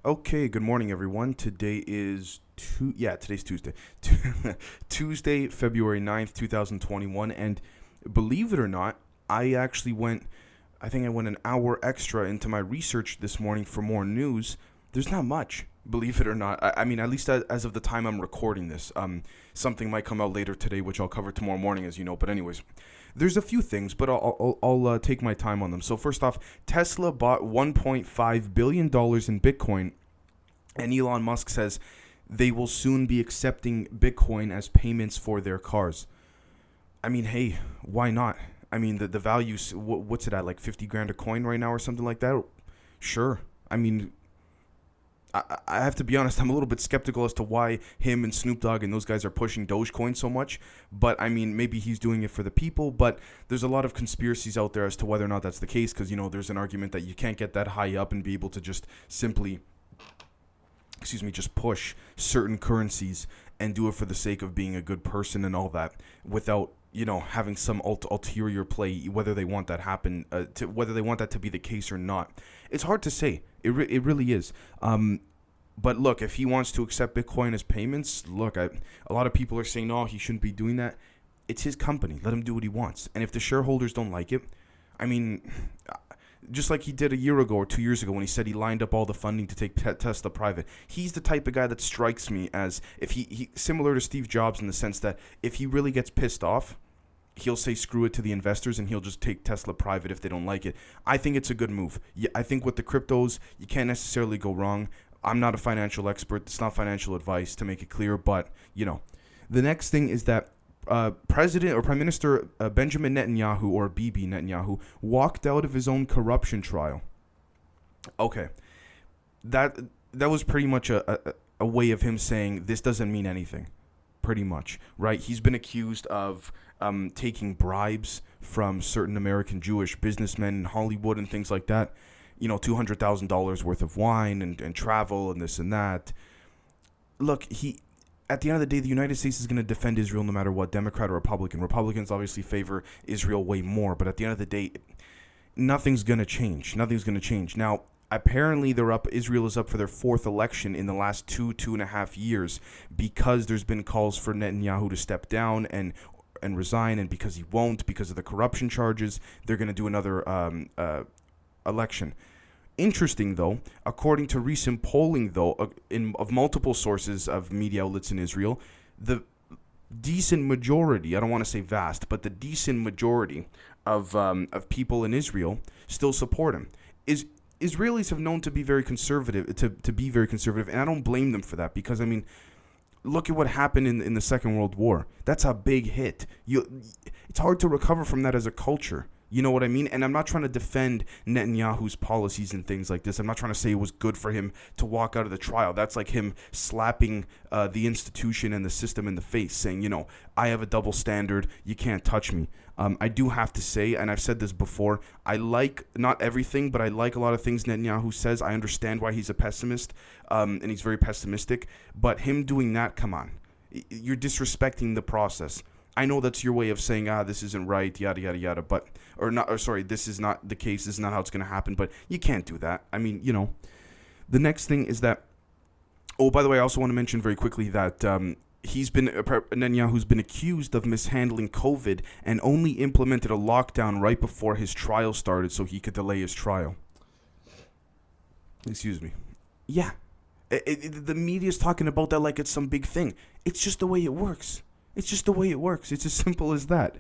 Okay, good morning, everyone. Today is today's Tuesday. Tuesday, February 9th, 2021. And believe it or not, I think I went an hour extra into my research this morning for more news. There's not much, believe it or not. I mean, at least as of the time I'm recording this. Something might come out later today, which I'll cover tomorrow morning, as you know. But anyways, there's a few things, but I'll take my time on them. So first off, Tesla bought $1.5 billion in Bitcoin, and Elon Musk says they will soon be accepting Bitcoin as payments for their cars. I mean, hey, why not? I mean, the value, what's it at, like 50 grand a coin right now or something like that? Sure. I mean, I have to be honest, I'm a little bit skeptical as to why him and Snoop Dogg and those guys are pushing Dogecoin so much. But I mean, maybe he's doing it for the people. But there's a lot of conspiracies out there as to whether or not that's the case. Because, there's an argument that you can't get that high up and be able to just simply, just push certain currencies and do it for the sake of being a good person and all that without, having some ulterior play, whether they want that whether they want that to be the case or not. It's hard to say. It really is. But look, if he wants to accept Bitcoin as payments, a lot of people are saying, no, he shouldn't be doing that. It's his company. Let him do what he wants. And if the shareholders don't like it, I mean, just like he did a year ago or 2 years ago when he said he lined up all the funding to take Tesla private. He's the type of guy that strikes me as, if he similar to Steve Jobs in the sense that if he really gets pissed off, he'll say screw it to the investors and he'll just take Tesla private if they don't like it. I think it's a good move. Yeah, I think with the cryptos, you can't necessarily go wrong. I'm not a financial expert. It's not financial advice, to make it clear. But, the next thing is that President or Prime Minister Benjamin Netanyahu, or Bibi Netanyahu, walked out of his own corruption trial. Okay. That was pretty much a way of him saying this doesn't mean anything. Pretty much, right? He's been accused of taking bribes from certain American Jewish businessmen in Hollywood and things like that. $200,000 worth of wine and travel and this and that. Look, at the end of the day, the United States is going to defend Israel no matter what, Democrat or Republican. Republicans obviously favor Israel way more, but at the end of the day, nothing's going to change. Nothing's going to change. Now, apparently, Israel is up for their fourth election in the last 2.5 years because there's been calls for Netanyahu to step down and resign, and because he won't, because of the corruption charges, they're going to do another election. Interesting, though, according to recent polling, though, of multiple sources of media outlets in Israel, the decent majority, I don't want to say vast, but the decent majority of people in Israel still support him. Israelis have known to be very conservative, to be very conservative, and I don't blame them for that because, I mean, look at what happened in the Second World War. That's a big hit. It's hard to recover from that as a culture. You know what I mean? And I'm not trying to defend Netanyahu's policies and things like this. I'm not trying to say it was good for him to walk out of the trial. That's like him slapping the institution and the system in the face, saying, I have a double standard. You can't touch me. I do have to say, and I've said this before, I like not everything, but I like a lot of things Netanyahu says. I understand why he's a pessimist, and he's very pessimistic. But him doing that, come on. You're disrespecting the process. I know that's your way of saying, this isn't right, yada, yada, yada, this is not the case, this is not how it's going to happen, but you can't do that. I mean, the next thing is that, by the way, I also want to mention very quickly that Netanyahu's been accused of mishandling COVID and only implemented a lockdown right before his trial started so he could delay his trial. Excuse me. Yeah. The media's talking about that like it's some big thing. It's just the way it works. It's just the way it works. It's as simple as that.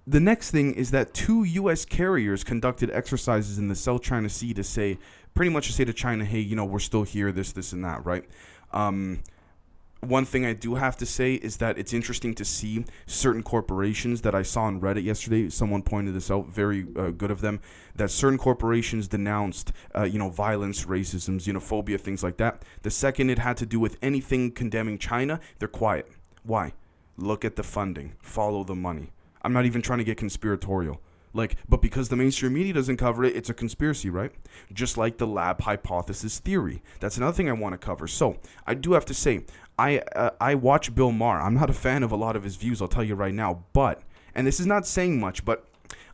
The next thing is that 2 U.S. carriers conducted exercises in the South China Sea to say to China, hey, we're still here, this, and that, right? One thing I do have to say is that it's interesting to see certain corporations that I saw on Reddit yesterday. Someone pointed this out, very good of them, that certain corporations denounced, violence, racism, xenophobia, things like that. The second it had to do with anything condemning China, they're quiet. Why? Look at the funding. Follow the money. I'm not even trying to get conspiratorial. But because the mainstream media doesn't cover it, it's a conspiracy, right? Just like the lab hypothesis theory. That's another thing I want to cover. So I do have to say, I watch Bill Maher. I'm not a fan of a lot of his views, I'll tell you right now. And this is not saying much, but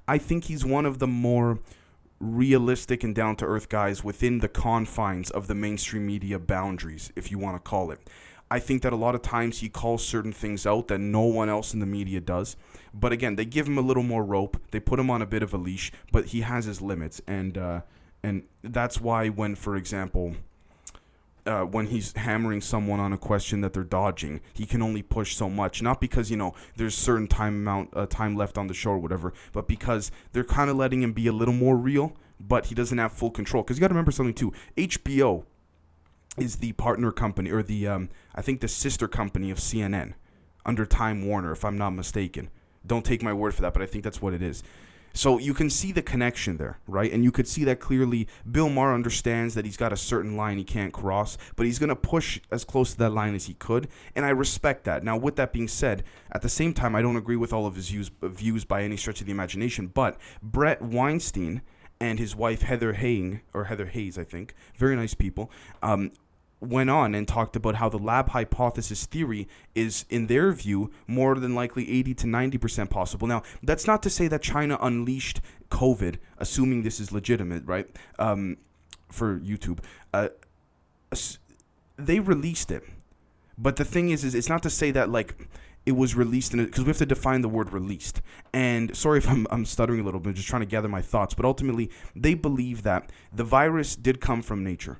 I think he's one of the more realistic and down-to-earth guys within the confines of the mainstream media boundaries, if you want to call it. I think that a lot of times he calls certain things out that no one else in the media does. But again, they give him a little more rope. They put him on a bit of a leash, but he has his limits. And that's why when, for example, when he's hammering someone on a question that they're dodging, he can only push so much. Not because, there's certain time left on the show or whatever, but because they're kind of letting him be a little more real, but he doesn't have full control. Because you got to remember something too. HBO is the partner company, or the I think the sister company of CNN under Time Warner, if I'm not mistaken. Don't take my word for that, but I think that's what it is. So you can see the connection there, right? And you could see that clearly. Bill Maher understands that he's got a certain line he can't cross, but he's going to push as close to that line as he could, and I respect that. Now, with that being said, at the same time, I don't agree with all of his views by any stretch of the imagination, but Brett Weinstein and his wife Heather Hayes, I think, very nice people, went on and talked about how the lab hypothesis theory is, in their view, more than likely 80 to 90% possible. Now, that's not to say that China unleashed COVID, assuming this is legitimate, right, for YouTube. They released it. But the thing is it's not to say that, like, it was released, because we have to define the word released. And sorry if I'm stuttering a little bit, just trying to gather my thoughts. But ultimately, they believe that the virus did come from nature.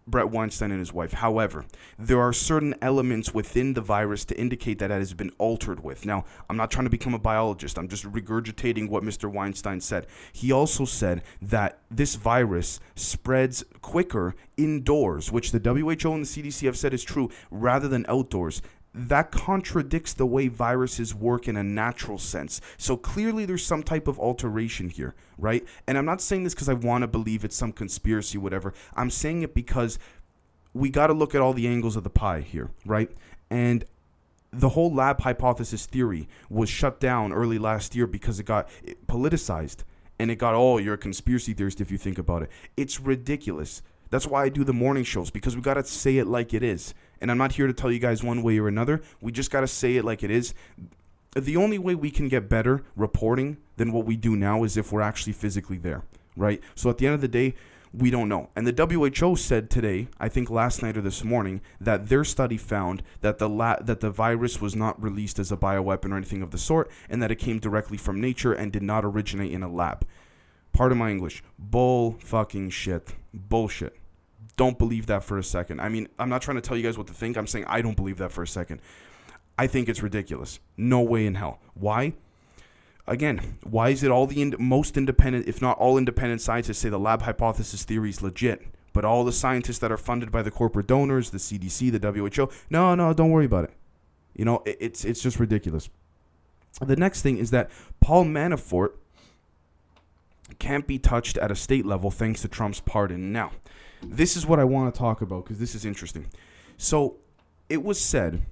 Brett Weinstein and his wife. However, there are certain elements within the virus to indicate that it has been altered with. Now, I'm not trying to become a biologist. I'm just regurgitating what Mr. Weinstein said. He also said that this virus spreads quicker indoors, which the WHO and the CDC have said is true, rather than outdoors. That contradicts the way viruses work in a natural sense. So clearly there's some type of alteration here, right? And I'm not saying this because I want to believe it's some conspiracy, whatever. I'm saying it because we got to look at all the angles of the pie here, right? And the whole lab hypothesis theory was shut down early last year because it got politicized. And it got, you're a conspiracy theorist if you think about it. It's ridiculous. That's why I do the morning shows, because we got to say it like it is. And I'm not here to tell you guys one way or another. We just got to say it like it is. The only way we can get better reporting than what we do now is if we're actually physically there, right? So at the end of the day, we don't know. And the WHO said today, I think last night or this morning, that their study found that the virus was not released as a bioweapon or anything of the sort, and that it came directly from nature and did not originate in a lab. Pardon my English. Bull fucking shit. Bullshit. Don't believe that for a second. I mean, I'm not trying to tell you guys what to think. I'm saying I don't believe that for a second. I think it's ridiculous. No way in hell. Why? Again, why is it all the most independent, if not all independent scientists say the lab hypothesis theory is legit, but all the scientists that are funded by the corporate donors, the CDC, the WHO, no, don't worry about it. It's just ridiculous. The next thing is that Paul Manafort can't be touched at a state level thanks to Trump's pardon. Now, this is what I want to talk about because this is interesting. So, it was said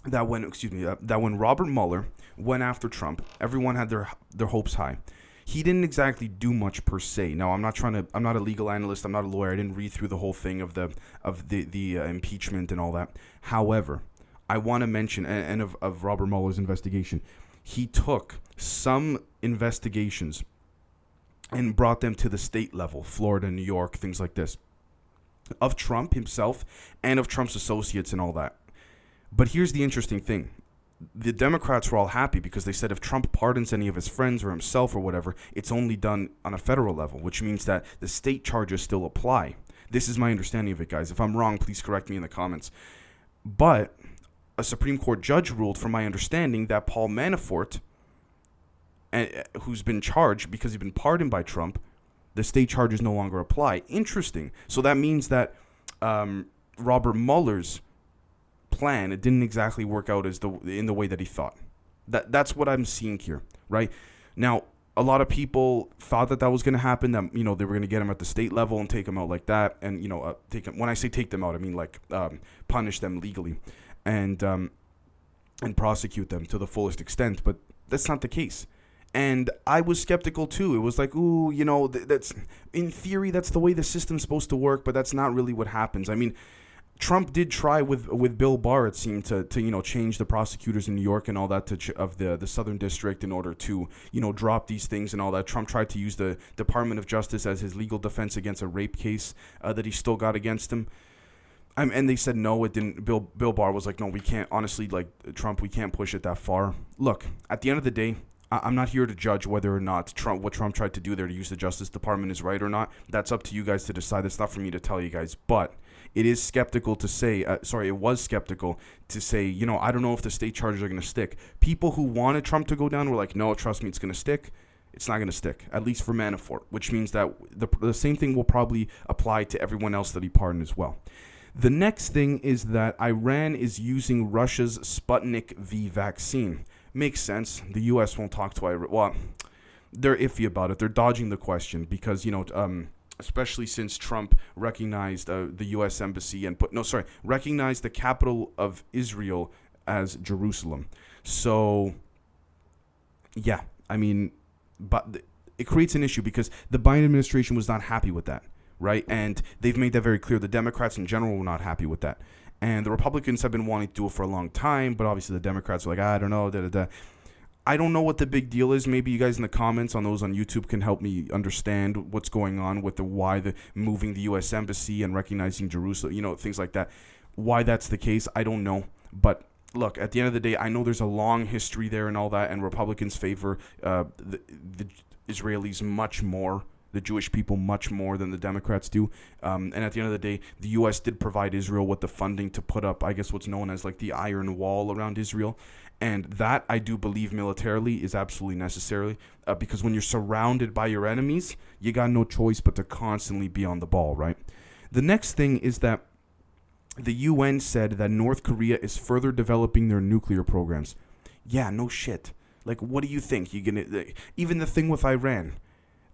that when Robert Mueller went after Trump, everyone had their hopes high. He didn't exactly do much per se. Now, I'm not a legal analyst. I'm not a lawyer. I didn't read through the whole thing of the impeachment and all that. However, I want to mention and of Robert Mueller's investigation. He took some investigations and brought them to the state level, Florida, New York, things like this, of Trump himself and of Trump's associates and all that. But here's the interesting thing. The Democrats were all happy because they said if Trump pardons any of his friends or himself or whatever, it's only done on a federal level, which means that the state charges still apply. This is my understanding of it, guys. If I'm wrong, please correct me in the comments. But a Supreme Court judge ruled, from my understanding, that Paul Manafort, who's been charged because he's been pardoned by Trump, the state charges no longer apply. Interesting. So that means that Robert Mueller's plan, it didn't exactly work out in the way that he thought. That's what I'm seeing here, right? Now, a lot of people thought that was going to happen, that they were going to get him at the state level and take him out like that, and take him. When I say take them out, I mean like punish them legally and prosecute them to the fullest extent. But that's not the case. And I was skeptical too. It was like, that's in theory, that's the way the system's supposed to work, but that's not really what happens. I mean, Trump did try with Bill Barr, it seemed, to change the prosecutors in New York and all that of the Southern District in order to drop these things and all that. Trump tried to use the Department of Justice as his legal defense against a rape case that he still got against him. And they said no, it didn't. Bill Barr was like, no, we can't. Honestly, like Trump, we can't push it that far. Look, at the end of the day, I'm not here to judge whether or not what Trump tried to do there to use the Justice Department is right or not. That's up to you guys to decide. It's not for me to tell you guys. But it is skeptical to say, it was skeptical to say, I don't know if the state charges are going to stick. People who wanted Trump to go down were like, no, trust me, it's going to stick. It's not going to stick, at least for Manafort, which means that the same thing will probably apply to everyone else that he pardoned as well. The next thing is that Iran is using Russia's Sputnik V vaccine. Makes sense. The U.S. won't talk to Iran. Well, they're iffy about it. They're dodging the question because, especially since Trump recognized the U.S. embassy and recognized the capital of Israel as Jerusalem. So, yeah, but it creates an issue because the Biden administration was not happy with that. Right, and they've made that very clear. The Democrats in general were not happy with that, and the Republicans have been wanting to do it for a long time. But obviously, the Democrats are like, I don't know, I don't know what the big deal is. Maybe you guys in the comments on those on YouTube can help me understand what's going on with why the moving the U.S. embassy and recognizing Jerusalem, things like that. Why that's the case, I don't know. But look, at the end of the day, I know there's a long history there and all that, and Republicans favor the Israelis much more. The Jewish people much more than the Democrats do. And at the end of the day, the U.S. did provide Israel with the funding to put up, I guess, what's known as like the iron wall around Israel. And that, I do believe militarily is absolutely necessary because when you're surrounded by your enemies, you got no choice but to constantly be on the ball, right? The next thing is that the UN said that North Korea is further developing their nuclear programs. Yeah, no shit. Like, what do you think? Even the thing with Iran.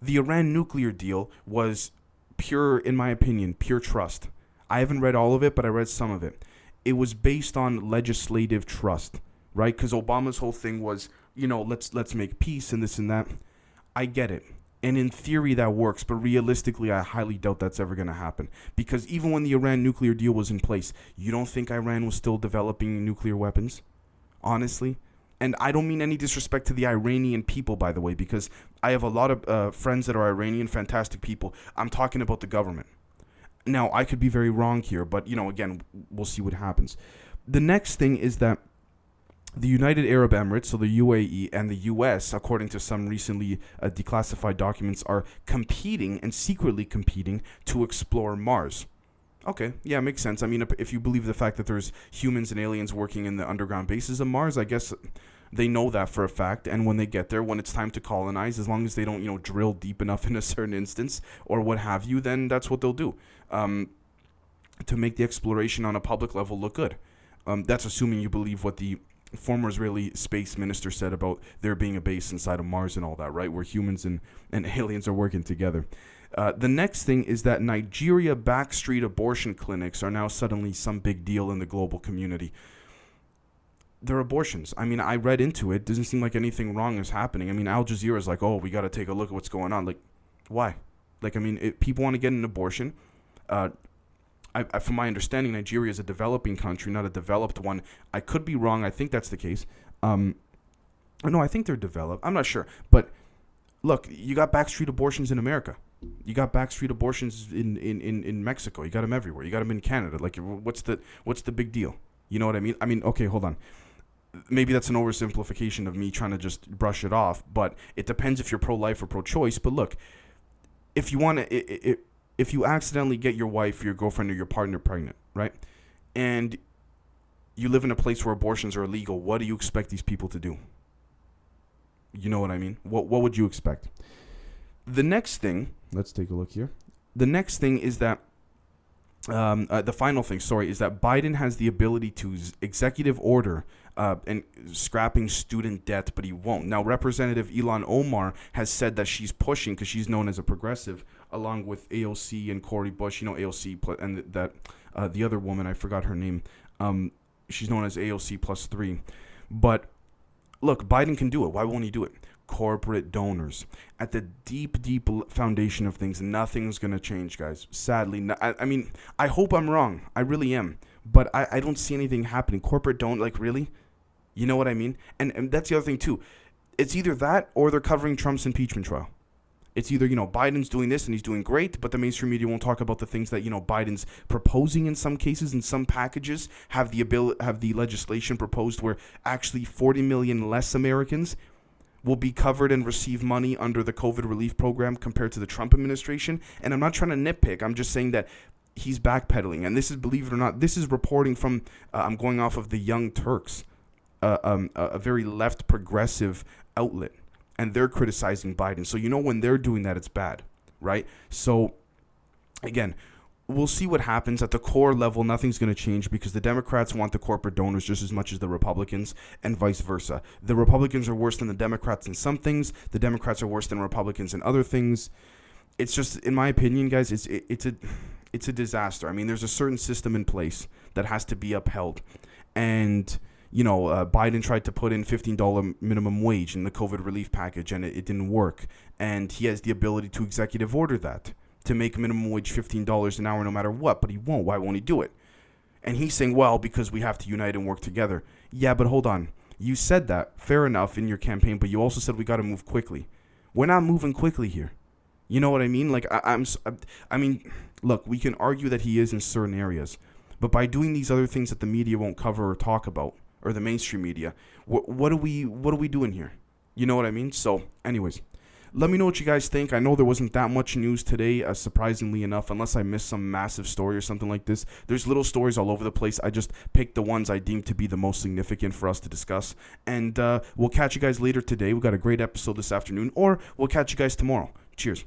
The Iran nuclear deal was pure, in my opinion, pure trust. I haven't read all of it, but I read some of it. It was based on legislative trust, right? Because Obama's whole thing was, let's make peace and this and that. I get it. And in theory, that works. But realistically, I highly doubt that's ever going to happen. Because even when the Iran nuclear deal was in place, you don't think Iran was still developing nuclear weapons? Honestly? And I don't mean any disrespect to the Iranian people, by the way, because I have a lot of friends that are Iranian, fantastic people. I'm talking about the government. Now, I could be very wrong here, but, again, we'll see what happens. The next thing is that the United Arab Emirates, so the UAE, and the U.S., according to some recently declassified documents, are competing and secretly competing to explore Mars. Okay, yeah, makes sense. If you believe the fact that there's humans and aliens working in the underground bases of Mars, I guess they know that for a fact. And when they get there, when it's time to colonize, as long as they don't, drill deep enough in a certain instance or what have you, then that's what they'll do to make the exploration on a public level look good. That's assuming you believe what the former Israeli space minister said about there being a base inside of Mars and all that, right, where humans and aliens are working together. The next thing is that Nigeria backstreet abortion clinics are now suddenly some big deal in the global community. They're abortions. I read into it. Doesn't seem like anything wrong is happening. Al Jazeera is like, oh, we got to take a look at what's going on. Like, why? If people want to get an abortion, from my understanding, Nigeria is a developing country, not a developed one. I could be wrong. I think that's the case. No, I think they're developed. I'm not sure. But look, you got backstreet abortions in America. You got backstreet abortions in Mexico. You got them everywhere. You got them in Canada. Like, what's the big deal? You know what I mean? Okay, hold on. Maybe that's an oversimplification of me trying to just brush it off, but it depends if you're pro-life or pro-choice. But look, if you accidentally get your wife or your girlfriend or your partner pregnant, right, and you live in a place where abortions are illegal, what do you expect these people to do? You know what I mean? What would you expect? The next thing, let's take a look here. The next thing is that, the final thing, is that Biden has the ability to executive order and scrapping student debt, but he won't. Now, Representative Ilhan Omar has said that she's pushing, because she's known as a progressive, along with AOC and Cori Bush, AOC, and that the other woman, I forgot her name, she's known as AOC plus 3. But look, Biden can do it. Why won't he do it? corporate donors. At the deep, deep foundation of things, nothing's going to change, guys. Sadly. I mean, I hope I'm wrong. I really am. But I don't see anything happening. Corporate don't, like, really? You know what I mean? And that's the other thing, too. It's either that or they're covering Trump's impeachment trial. It's either, Biden's doing this and he's doing great, but the mainstream media won't talk about the things that, Biden's proposing in some cases. In some packages, have the legislation proposed where actually 40 million less Americans will be covered and receive money under the COVID relief program compared to the Trump administration. And I'm not trying to nitpick. I'm just saying that he's backpedaling. And this is, believe it or not, this is reporting from, I'm going off of the Young Turks, a very left progressive outlet. And they're criticizing Biden. So when they're doing that, it's bad, right? So, again, we'll see what happens. At the core level, nothing's going to change because the Democrats want the corporate donors just as much as the Republicans and vice versa. The Republicans are worse than the Democrats in some things. The Democrats are worse than Republicans in other things. It's just, in my opinion, guys, it's a disaster. I mean, there's a certain system in place that has to be upheld. And Biden tried to put in $15 minimum wage in the COVID relief package, and it didn't work. And he has the ability to executive order that, to make minimum wage $15 an hour no matter what, but he won't. Why won't he do it? And he's saying, well, because we have to unite and work together. Yeah, but hold on. You said that, fair enough, in your campaign, but you also said we got to move quickly. We're not moving quickly here. You know what I mean? Like, I mean, look, we can argue that he is in certain areas, but by doing these other things that the media won't cover or talk about, or the mainstream media, what are we doing here? You know what I mean? So, anyways, let me know what you guys think. I know there wasn't that much news today, surprisingly enough, unless I missed some massive story or something like this. There's little stories all over the place. I just picked the ones I deemed to be the most significant for us to discuss. And we'll catch you guys later today. We got a great episode this afternoon, or we'll catch you guys tomorrow. Cheers.